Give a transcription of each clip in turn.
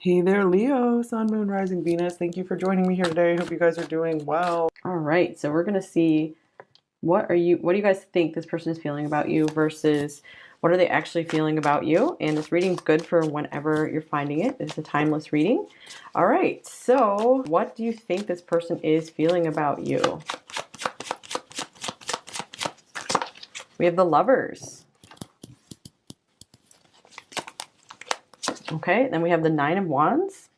Hey there, Leo, Sun, Moon, Rising, Venus. Thank you for joining me here today. I hope you guys are doing well. All right, so we're gonna see what do you guys think this person is feeling about you versus what are they actually feeling about you? And this reading's good for whenever you're finding it. It's a timeless reading. All right, so what do you think this person is feeling about you? We have the Lovers. Okay, then we have the Nine of Wands.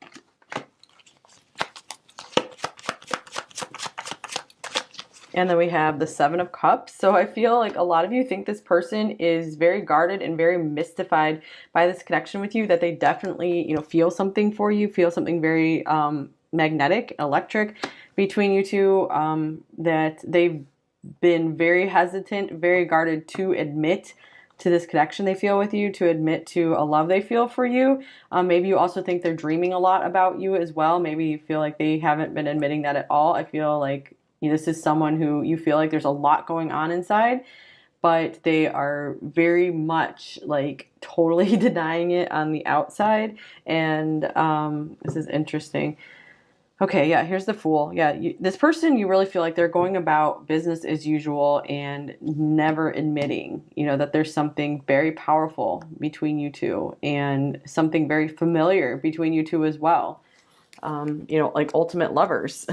And then we have the Seven of Cups. So I feel like a lot of you think this person is very guarded and very mystified by this connection with you, that they definitely, feel something for you, feel something very magnetic, electric between you two, that they've been very hesitant, very guarded to admit to this connection they feel with you, to admit to a love they feel for you. Maybe you also think they're dreaming a lot about you as well. Maybe you feel like they haven't been admitting that at all. I feel like this is someone who you feel like there's a lot going on inside, but they are very much like totally denying it on the outside. And this is interesting. Okay, yeah, here's the Fool. Yeah, this person, you really feel like they're going about business as usual and never admitting, that there's something very powerful between you two and something very familiar between you two as well. Like ultimate lovers.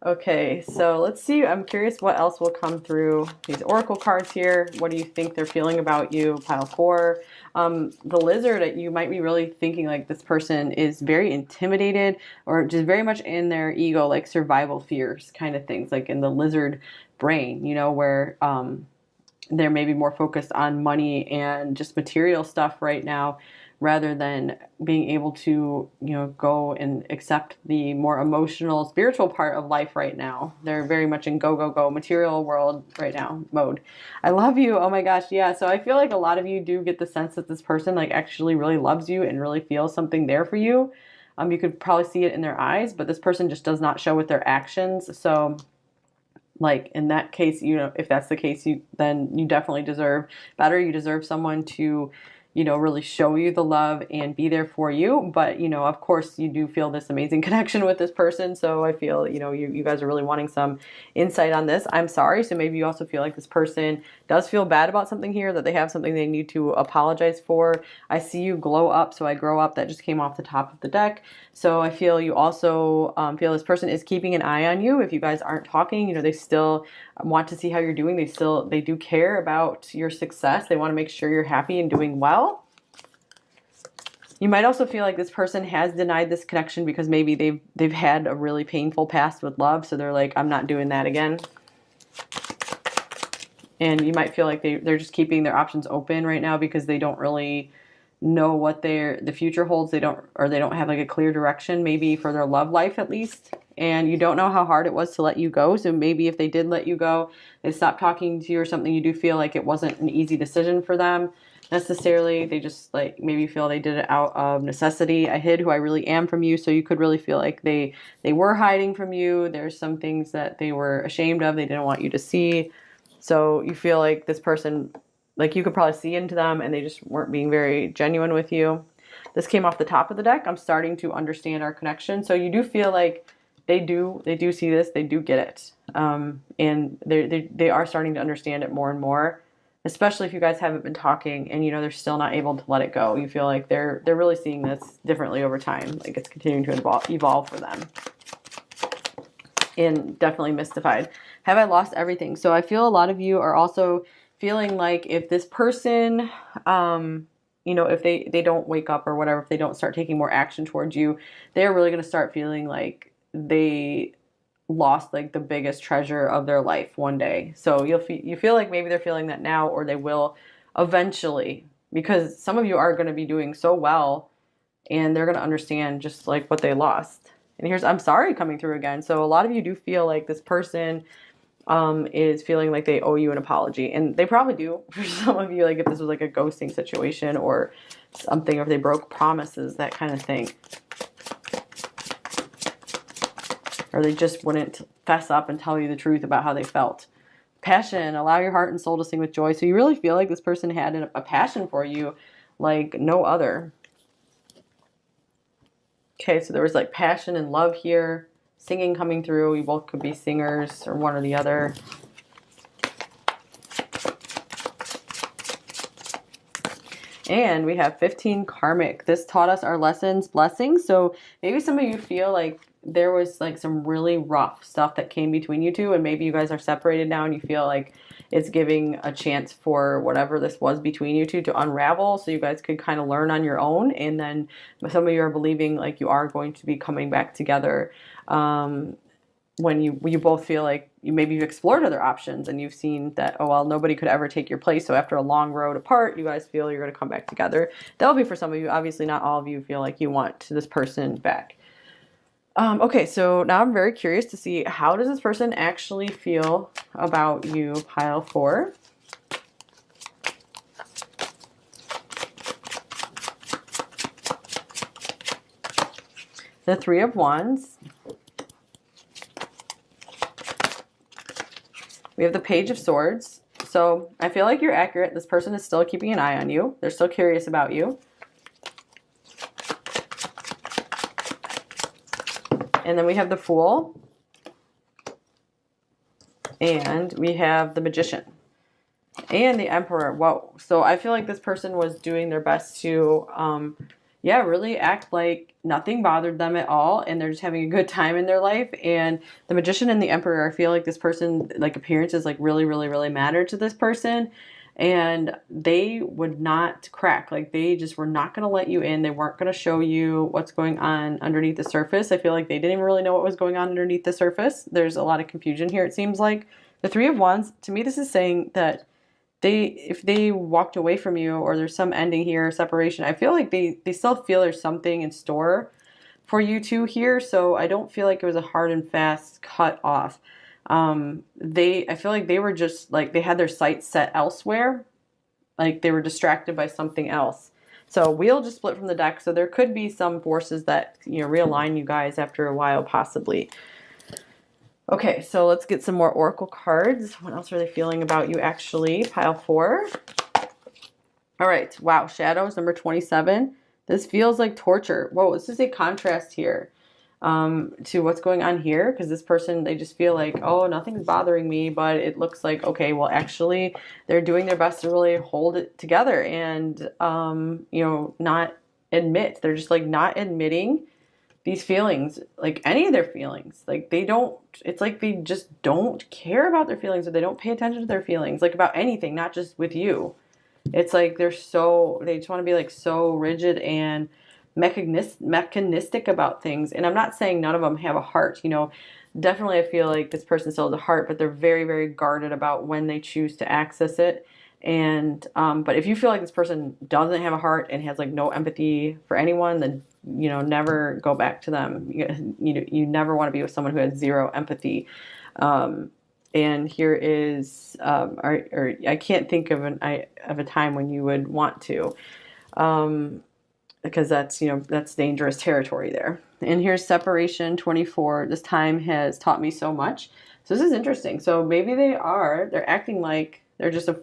Okay, so let's see. I'm curious what else will come through these oracle cards here. What do you think they're feeling about you? Pile four. The Lizard, you might be really thinking like this person is very intimidated or just very much in their ego, like survival fears kind of things, like in the lizard brain, where they're maybe more focused on money and just material stuff right now, rather than being able to, go and accept the more emotional, spiritual part of life right now. They're very much in go, go, go, material world right now mode. I love you. Oh my gosh. Yeah. So I feel like a lot of you do get the sense that this person like actually really loves you and really feels something there for you. You could probably see it in their eyes, but this person just does not show with their actions. So like in that case, if that's the case, then you definitely deserve better. You deserve someone to, really show you the love and be there for you. But, of course, you do feel this amazing connection with this person. So I feel, you guys are really wanting some insight on this. I'm sorry. So maybe you also feel like this person does feel bad about something here, that they have something they need to apologize for. I see you glow up. So I grow up. That just came off the top of the deck. So I feel you also feel this person is keeping an eye on you. If you guys aren't talking, they still want to see how you're doing. They do care about your success. They want to make sure you're happy and doing well. You might also feel like this person has denied this connection because maybe they've had a really painful past with love. So they're like, I'm not doing that again. And you might feel like they're just keeping their options open right now because they don't really know what the future holds. They don't have like a clear direction, maybe for their love life at least. And you don't know how hard it was to let you go. So maybe if they did let you go, they stopped talking to you or something, you do feel like it wasn't an easy decision for them necessarily. They just like maybe feel they did it out of necessity. I hid who I really am from you. So you could really feel like they were hiding from you. There's some things that they were ashamed of. They didn't want you to see. So you feel like this person, like you could probably see into them and they just weren't being very genuine with you. This came off the top of the deck. I'm starting to understand our connection. So you do feel like they do see this, they do get it. And they are starting to understand it more and more, especially if you guys haven't been talking and, they're still not able to let it go. You feel like they're really seeing this differently over time. Like it's continuing to evolve for them. And definitely mystified. Have I lost everything? So I feel a lot of you are also feeling like if this person, if they don't wake up or whatever, if they don't start taking more action towards you, they're really going to start feeling like they lost like the biggest treasure of their life one day. So you feel like maybe they're feeling that now, or they will eventually, because some of you are going to be doing so well and they're going to understand just like what they lost. And here's I'm sorry coming through again. So a lot of you do feel like this person is feeling like they owe you an apology. And they probably do for some of you, like if this was like a ghosting situation or something, or if they broke promises, that kind of thing. Or they just wouldn't fess up and tell you the truth about how they felt. Passion, allow your heart and soul to sing with joy. So you really feel like this person had a passion for you like no other. Okay, so there was like passion and love here, singing coming through. You both could be singers or one or the other. And we have 15 karmic. This taught us our lessons, blessings. So maybe some of you feel like there was like some really rough stuff that came between you two, and maybe you guys are separated now and you feel like it's giving a chance for whatever this was between you two to unravel, so you guys could kind of learn on your own. And then some of you are believing like you are going to be coming back together. When you both feel like you've explored other options and you've seen that, oh well, nobody could ever take your place, so after a long road apart you guys feel you're going to come back together. That'll be for some of you. Obviously not all of you feel like you want this person back. Okay, so now I'm very curious to see, how does this person actually feel about you, pile 4? The 3 of Wands. We have the Page of Swords. So I feel like you're accurate. This person is still keeping an eye on you. They're still curious about you. And then we have the Fool. And we have the Magician. And the Emperor. Whoa. So I feel like this person was doing their best to, yeah, really act like nothing bothered them at all, and they're just having a good time in their life. And the Magician and the Emperor, I feel like this person, like, appearances like really, really, really matter to this person, and they would not crack. Like, they just were not going to let you in. They weren't going to show you what's going on underneath the surface. I feel like they didn't even really know what was going on underneath the surface. There's a lot of confusion here, it seems like. The 3 of Wands, to me, this is saying that if they walked away from you, or there's some ending here, separation, I feel like they still feel there's something in store for you two here. So I don't feel like it was a hard and fast cut off. I feel like they were just like, they had their sights set elsewhere. Like they were distracted by something else. So wheel just split from the deck. So there could be some forces that, you know, realign you guys after a while, possibly. Okay, so let's get some more oracle cards. What else are they feeling about you, actually? Pile 4. All right. Wow. Shadows, number 27. This feels like torture. Whoa, this is a contrast here to what's going on here, because this person, they just feel like, oh, nothing's bothering me, but it looks like, okay, well, actually, they're doing their best to really hold it together and, you know, not admit. They're just like not admitting these feelings, like any of their feelings. Like they don't, it's like they just don't care about their feelings, or they don't pay attention to their feelings, like about anything, not just with you. It's like they just want to be like so rigid and mechanistic about things. And I'm not saying none of them have a heart, you know, definitely I feel like this person still has a heart, but they're very, very guarded about when they choose to access it. And, but if you feel like this person doesn't have a heart and has like no empathy for anyone, then, you know, never go back to them. You never want to be with someone who has zero empathy. And here is, or I can't think of a time when you would want to, because that's, you know, that's dangerous territory there. And here's separation 24. This time has taught me so much. So this is interesting. So maybe they're acting like they're just a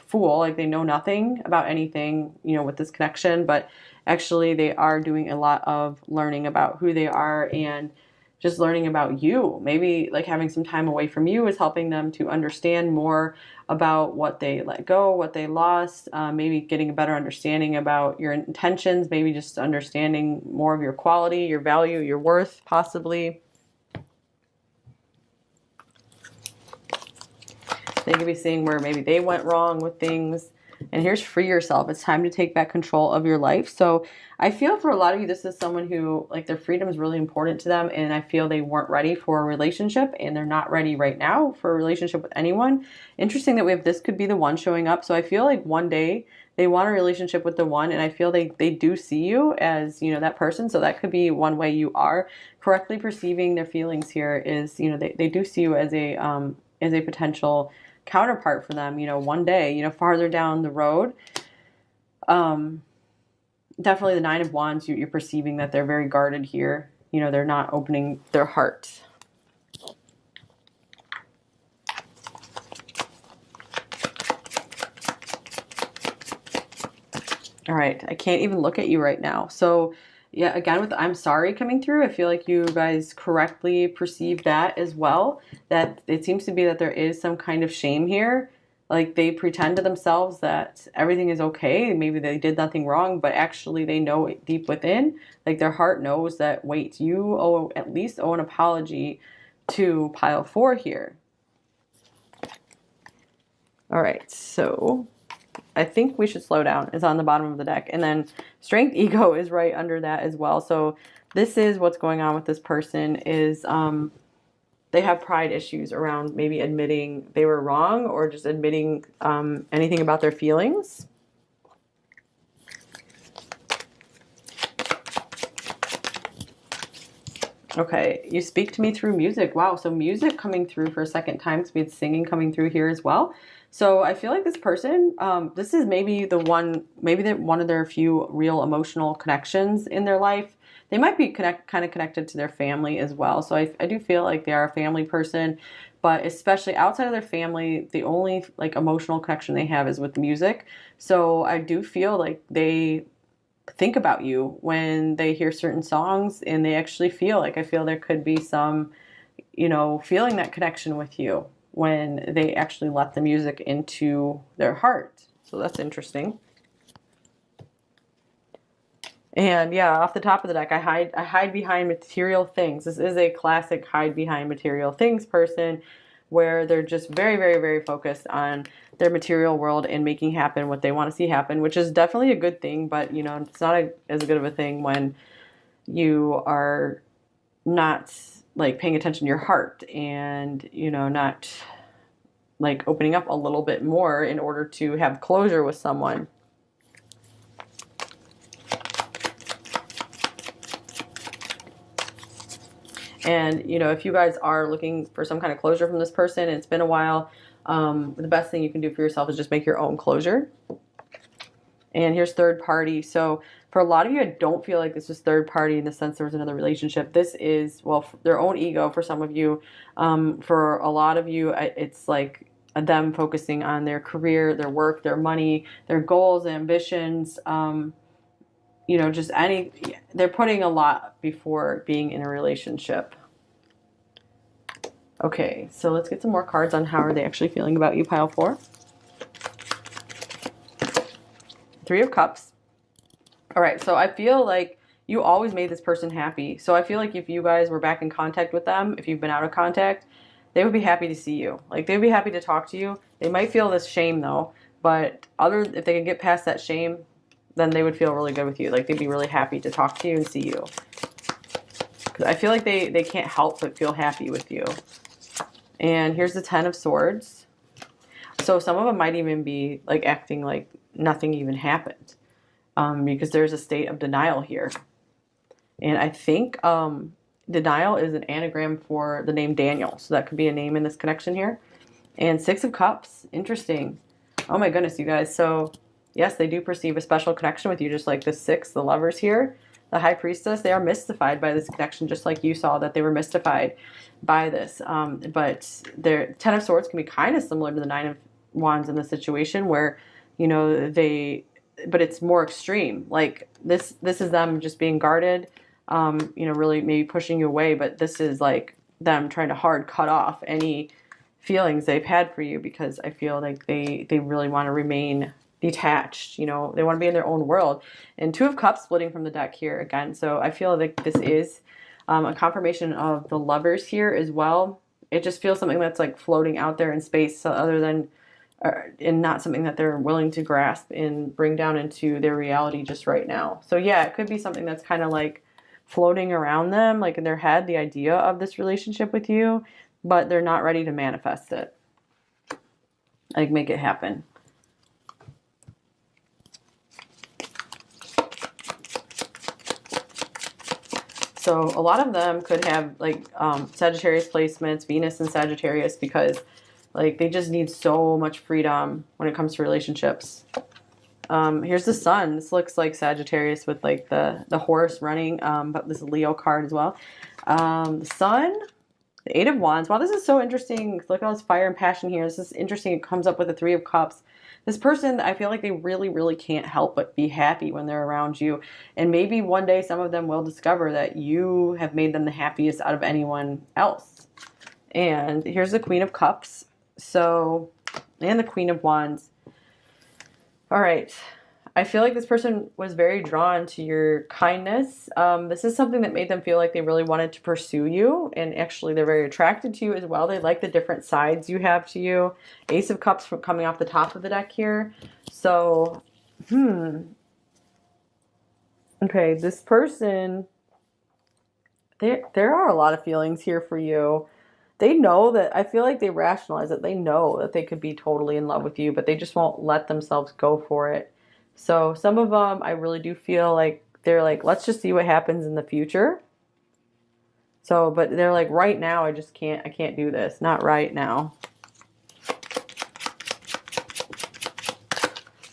fool, like they know nothing about anything, you know, with this connection, but actually they are doing a lot of learning about who they are and just learning about you. Maybe like having some time away from you is helping them to understand more about what they let go, what they lost, maybe getting a better understanding about your intentions, maybe just understanding more of your quality, your value, your worth, possibly. They could be seeing where maybe they went wrong with things. And here's free yourself. It's time to take back control of your life. So I feel for a lot of you, this is someone who, like, their freedom is really important to them. And I feel they weren't ready for a relationship, and they're not ready right now for a relationship with anyone. Interesting that we have this could be the one showing up. So I feel like one day they want a relationship with the one, and I feel they do see you as, you know, that person. So that could be one way you are correctly perceiving their feelings here is, you know, they do see you as a potential counterpart for them, you know, one day, you know, farther down the road. Definitely the 9 of Wands, you're perceiving that they're very guarded here. You know, they're not opening their heart. All right, I can't even look at you right now. So Yeah, again, with I'm sorry coming through, I feel like you guys correctly perceive that as well. That it seems to be that there is some kind of shame here. Like they pretend to themselves that everything is okay. Maybe they did nothing wrong, but actually they know deep within, like their heart knows that, wait, you owe at least owe an apology to pile four here. All right, so I think we should slow down is on the bottom of the deck. And then strength ego is right under that as well. So this is what's going on with this person is they have pride issues around maybe admitting they were wrong or just admitting anything about their feelings. Okay, you speak to me through music. Wow, so music coming through for a second time. So we had singing coming through here as well. So I feel like this person, this is maybe one of their few real emotional connections in their life. They might be kind of connected to their family as well. So I do feel like they are a family person, but especially outside of their family, the only like emotional connection they have is with music. So I do feel like they think about you when they hear certain songs and they actually feel like, I feel there could be some, feeling that connection with you when they actually let the music into their heart. So that's interesting. And yeah, off the top of the deck, I hide behind material things. This is a classic hide behind material things person where they're just very, very, very focused on their material world and making happen what they want to see happen, which is definitely a good thing, but it's not as good of a thing when you are not like paying attention to your heart and, not like opening up a little bit more in order to have closure with someone. And, if you guys are looking for some kind of closure from this person and it's been a while, the best thing you can do for yourself is just make your own closure. And here's third party. So for a lot of you, I don't feel like this was third party in the sense there was another relationship. This is, well, their own ego for some of you. For a lot of you, it's like them focusing on their career, their work, their money, their goals, ambitions, they're putting a lot before being in a relationship. Okay, so let's get some more cards on how are they actually feeling about you, pile four. Three of Cups. All right, so I feel like you always made this person happy. So I feel like if you guys were back in contact with them, if you've been out of contact, they would be happy to see you. Like they'd be happy to talk to you. They might feel this shame though, but if they can get past that shame, then they would feel really good with you. Like they'd be really happy to talk to you and see you. Because I feel like they can't help but feel happy with you. And here's the Ten of Swords. So some of them might even be like acting like nothing even happened. Because there's a state of denial here. And I think denial is an anagram for the name Daniel. So that could be a name in this connection here. And Six of Cups. Interesting. Oh my goodness, you guys. So yes, they do perceive a special connection with you, just like the Six, the Lovers here. The High Priestess, they are mystified by this connection, just like you saw that they were mystified by this. But their Ten of Swords can be kind of similar to the Nine of Wands in the situation where, but it's more extreme. Like this is them just being guarded, really maybe pushing you away. But this is like them trying to hard cut off any feelings they've had for you because I feel like they really want to remain detached. They want to be in their own world. And Two of Cups splitting from the deck here again. So I feel like this is a confirmation of the Lovers here as well. It just feels something that's like floating out there in space, so other than and not something that they're willing to grasp and bring down into their reality just right now. So yeah, it could be something that's kind of like floating around them, like in their head, the idea of this relationship with you, but they're not ready to manifest it. Like make it happen. So a lot of them could have like Sagittarius placements, Venus and Sagittarius, because like they just need so much freedom when it comes to relationships. Here's the Sun. This looks like Sagittarius with like the horse running, but this is a Leo card as well. The Sun, the Eight of Wands. Wow, this is so interesting. Look at all this fire and passion here. This is interesting. It comes up with the Three of Cups. This person, I feel like they really, really can't help but be happy when they're around you. And maybe one day some of them will discover that you have made them the happiest out of anyone else. And here's the Queen of Cups. So, and the Queen of Wands. All right. I feel like this person was very drawn to your kindness. This is something that made them feel like they really wanted to pursue you. And actually, they're very attracted to you as well. They like the different sides you have to you. Ace of Cups from coming off the top of the deck here. So, okay, this person, there are a lot of feelings here for you. They know that, I feel like they rationalize it. They know that they could be totally in love with you, but they just won't let themselves go for it. So some of them, I really do feel like they're like, let's just see what happens in the future. So, but they're like, right now, I can't do this. Not right now.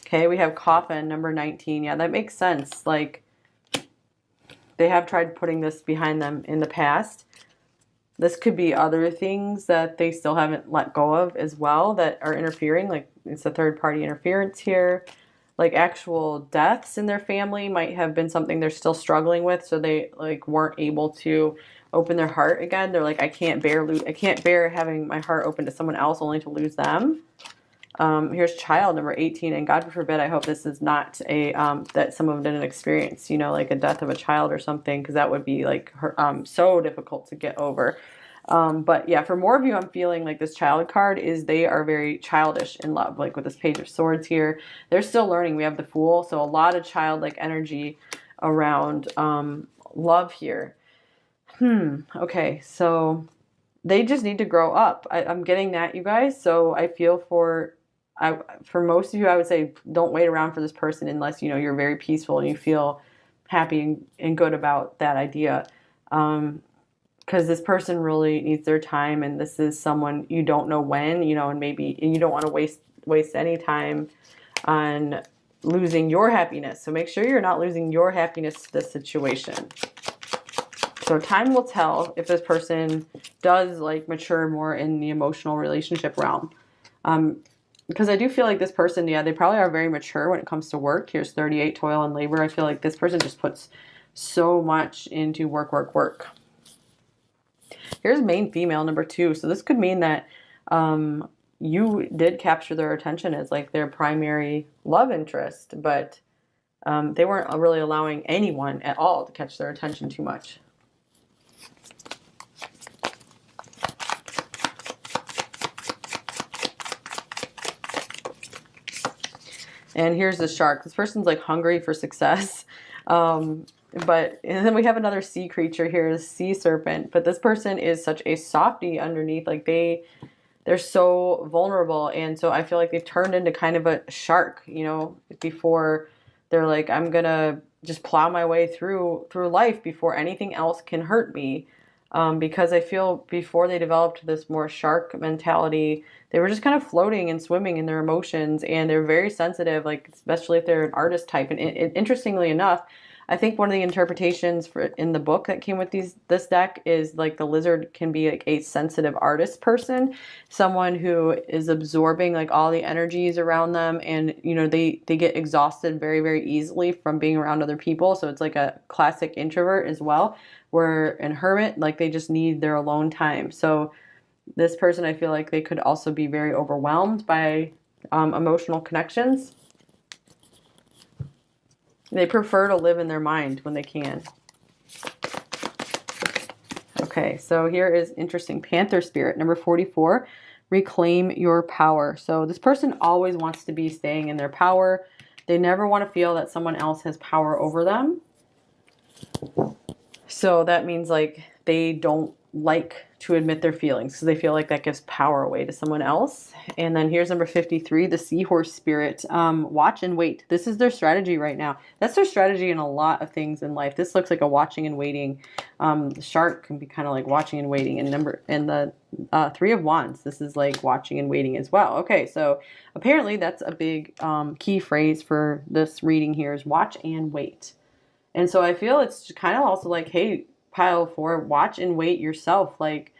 Okay, we have Coffin, number 19. Yeah, that makes sense. Like, they have tried putting this behind them in the past. This could be other things that they still haven't let go of as well that are interfering. Like, it's a third-party interference here. Like, actual deaths in their family might have been something they're still struggling with, so they like weren't able to open their heart again. They're like, I can't bear having my heart open to someone else only to lose them. Here's child number 18, and God forbid, I hope this is not a that some of them didn't experience, you know, like a death of a child or something, because that would be like so difficult to get over. But yeah, for more of you, I'm feeling like this child card is they are very childish in love, like with this Page of Swords here. They're still learning. We have the Fool, so a lot of childlike energy around love here. Okay, so they just need to grow up. I'm getting that, you guys. So I feel for most of you, I would say don't wait around for this person unless, you know, you're very peaceful and you feel happy and good about that idea. Because this person really needs their time, and this is someone you don't know when, you know, and maybe you don't want to waste any time on losing your happiness. So make sure you're not losing your happiness to this situation. So time will tell if this person does like mature more in the emotional relationship realm. Because I do feel like this person, yeah, they probably are very mature when it comes to work. Here's 38, toil and labor. I feel like this person just puts so much into work, work, work. Here's main female number 2. So this could mean that you did capture their attention as like their primary love interest, but they weren't really allowing anyone at all to catch their attention too much. And here's the shark. This person's like hungry for success. But and then we have another sea creature here, the sea serpent. But this person is such a softie underneath. Like they're so vulnerable. And so I feel like they've turned into kind of a shark, you know, before they're like, I'm gonna just plow my way through life before anything else can hurt me. Because I feel before they developed this more shark mentality, they were just kind of floating and swimming in their emotions, and they're very sensitive, like especially if they're an artist type. And interestingly enough, I think one of the interpretations in the book that came with this deck is like the lizard can be like a sensitive artist person, someone who is absorbing like all the energies around them, and you know they get exhausted very, very easily from being around other people. So it's like a classic introvert as well, where an hermit, like they just need their alone time. So this person, I feel like they could also be very overwhelmed by emotional connections. They prefer to live in their mind when they can. Okay, so here is interesting. Panther spirit, number 44, reclaim your power. So this person always wants to be staying in their power. They never want to feel that someone else has power over them. So that means like they don't like to admit their feelings because they feel like that gives power away to someone else. And then here's number 53, the seahorse spirit. Watch and wait. This is their strategy right now. That's their strategy in a lot of things in life. This looks like a watching and waiting. The shark can be kind of like watching and waiting. And the 3 of Wands, this is like watching and waiting as well. Okay, so apparently that's a big key phrase for this reading here is watch and wait. And so I feel it's kind of also like, hey, pile 4, watch and wait yourself. Like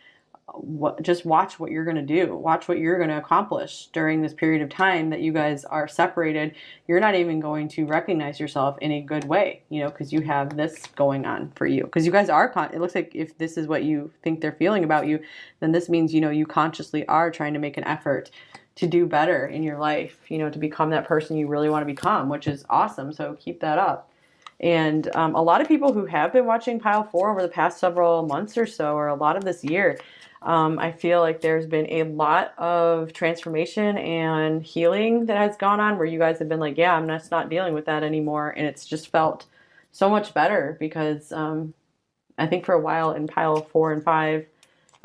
just watch what you're going to do. Watch what you're going to accomplish during this period of time that you guys are separated. You're not even going to recognize yourself in a good way, you know, because you have this going on for you. Because you guys are, it looks like if this is what you think they're feeling about you, then this means, you know, you consciously are trying to make an effort to do better in your life, you know, to become that person you really want to become, which is awesome. So keep that up. And a lot of people who have been watching Pile 4 over the past several months or so, or a lot of this year, I feel like there's been a lot of transformation and healing that has gone on where you guys have been like, yeah, I'm just not dealing with that anymore. And it's just felt so much better because I think for a while in Pile 4 and 5,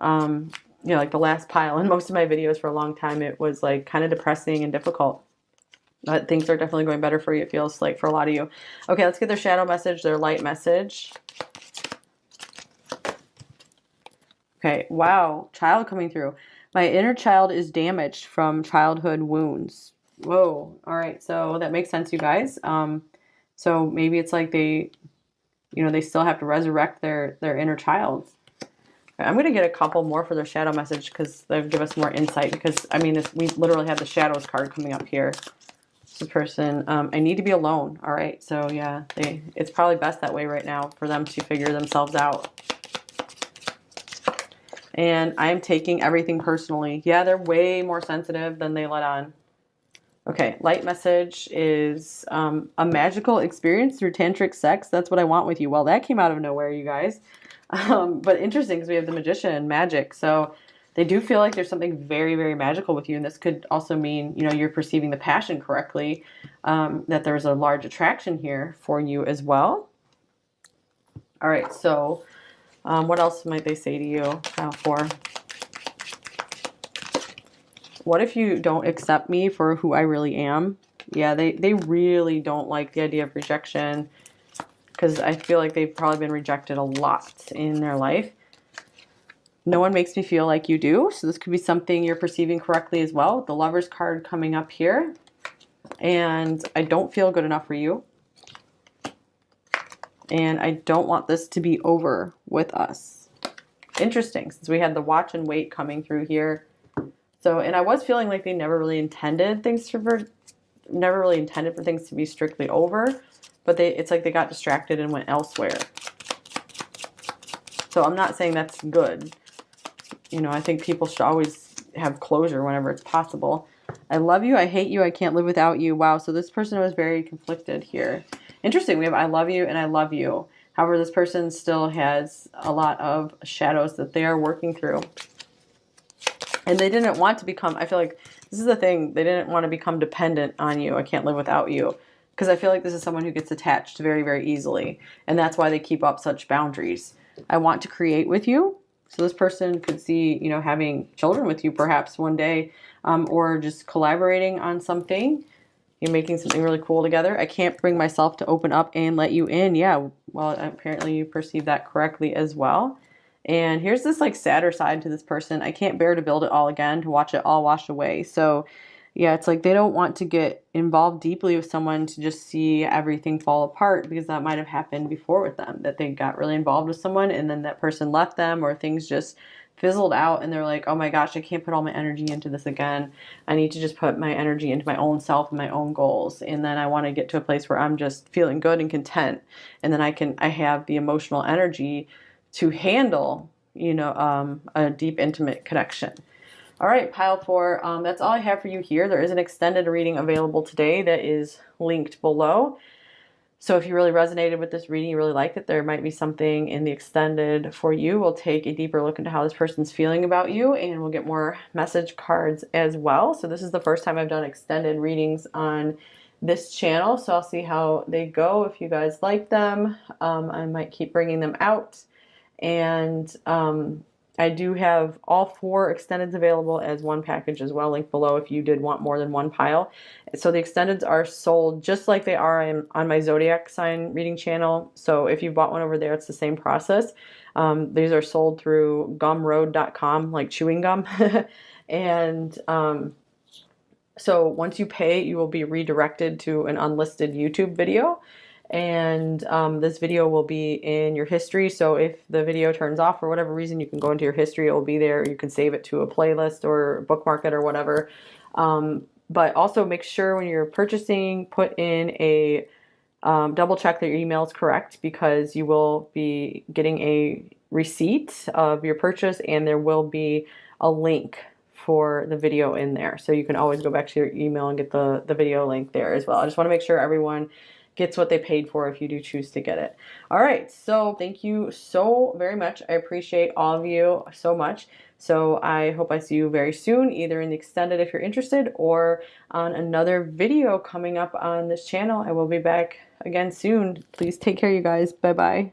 you know, like the last pile in most of my videos for a long time, it was like kind of depressing and difficult. But things are definitely going better for you, it feels like, for a lot of you. Okay, let's get their shadow message, their light message. Okay, wow, child coming through. My inner child is damaged from childhood wounds. Whoa, all right, so that makes sense, you guys. So maybe it's like they, you know, they still have to resurrect their inner child. Okay, I'm going to get a couple more for their shadow message because they'll give us more insight because, I mean, we literally have the shadows card coming up here. This person, I need to be alone. All right. So yeah, it's probably best that way right now for them to figure themselves out. And I'm taking everything personally. Yeah, they're way more sensitive than they let on. Okay. Light message is a magical experience through tantric sex. That's what I want with you. Well, that came out of nowhere, you guys. But interesting because we have the magician, magic. So they do feel like there's something very, very magical with you. And this could also mean, you know, you're perceiving the passion correctly, that there's a large attraction here for you as well. All right. So what else might they say to you? Pile 4. What if you don't accept me for who I really am? Yeah, they really don't like the idea of rejection because I feel like they've probably been rejected a lot in their life. No one makes me feel like you do. So this could be something you're perceiving correctly as well. The Lover's card coming up here. And I don't feel good enough for you. And I don't want this to be over with us. Interesting, since we had the Watch and Wait coming through here. So, and I was feeling like they never really intended for things to be strictly over. But it's like they got distracted and went elsewhere. So I'm not saying that's good. You know, I think people should always have closure whenever it's possible. I love you. I hate you. I can't live without you. Wow. So this person was very conflicted here. Interesting. We have I love you and I love you. However, this person still has a lot of shadows that they are working through. And they didn't want to become, I feel like this is the thing. They didn't want to become dependent on you. I can't live without you. Because I feel like this is someone who gets attached very, very easily. And that's why they keep up such boundaries. I want to create with you. So this person could see, you know, having children with you perhaps one day, or just collaborating on something. You're making something really cool together. I can't bring myself to open up and let you in. Yeah, well, apparently you perceive that correctly as well. And here's this like sadder side to this person. I can't bear to build it all again, to watch it all wash away. So yeah, it's like they don't want to get involved deeply with someone to just see everything fall apart because that might have happened before with them, that they got really involved with someone and then that person left them or things just fizzled out and they're like, oh my gosh, I can't put all my energy into this again. I need to just put my energy into my own self and my own goals. And then I want to get to a place where I'm just feeling good and content. And then I have the emotional energy to handle, you know, a deep, intimate connection. All right, Pile 4, that's all I have for you here. There is an extended reading available today that is linked below. So if you really resonated with this reading, you really liked it, there might be something in the extended for you. We'll take a deeper look into how this person's feeling about you, and we'll get more message cards as well. So this is the first time I've done extended readings on this channel, so I'll see how they go. If you guys like them, I might keep bringing them out. And I do have all 4 extendeds available as one package as well, linked below if you did want more than one pile. So the extendeds are sold just like they are on my zodiac sign reading channel. So if you bought one over there, it's the same process. These are sold through gumroad.com, like chewing gum. And so once you pay, you will be redirected to an unlisted YouTube video. And this video will be in your history. So if the video turns off for whatever reason, you can go into your history. It will be there. You can save it to a playlist or bookmark it or whatever. But also make sure when you're purchasing, put in a double check that your email is correct, because you will be getting a receipt of your purchase and there will be a link for the video in there. So you can always go back to your email and get the video link there as well. I just want to make sure everyone gets what they paid for if you do choose to get it. All right, so thank you so very much. I appreciate all of you so much. So I hope I see you very soon, either in the extended if you're interested, or on another video coming up on this channel. I will be back again soon. Please take care, you guys. Bye-bye.